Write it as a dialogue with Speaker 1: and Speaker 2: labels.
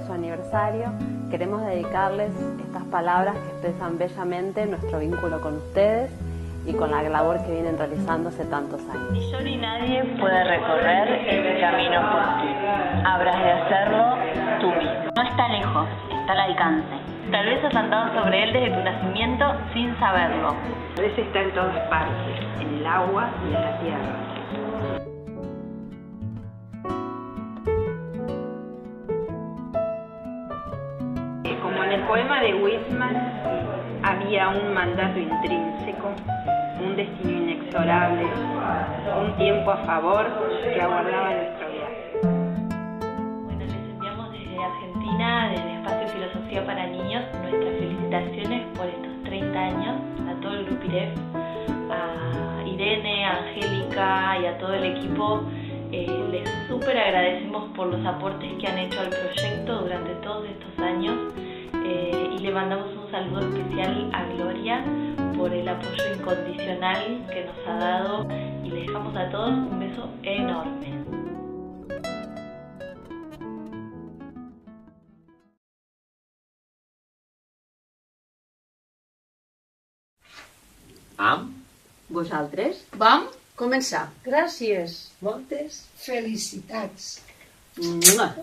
Speaker 1: de su aniversario, queremos dedicarles estas palabras que expresan bellamente nuestro vínculo con ustedes y con la labor que vienen realizando hace tantos años.
Speaker 2: Ni yo ni nadie puede recorrer este camino por ti. Habrás de hacerlo tú mismo. No está lejos, está al alcance. Tal vez has andado sobre él desde tu nacimiento sin saberlo.
Speaker 3: Tal vez está en todas partes, en el agua y en la tierra. Como en el poema de Whitman, había un mandato intrínseco, un destino inexorable, un tiempo a favor que aguardaba nuestro viaje.
Speaker 2: Bueno, les enviamos desde Argentina, desde Espacio Filosofía para Niños, nuestras felicitaciones por estos 30 años a todo el Grupo IREF, a Irene, a Angélica y a todo el equipo. Les súper agradecemos por los aportes que han hecho al proyecto durante todos estos años y le mandamos un saludo especial a Gloria por el apoyo incondicional que nos ha dado y les dejamos a todos un beso enorme.
Speaker 4: Vosaltres?
Speaker 5: Vam començar.
Speaker 4: Gràcies.
Speaker 5: Moltes felicitats.
Speaker 4: Mua.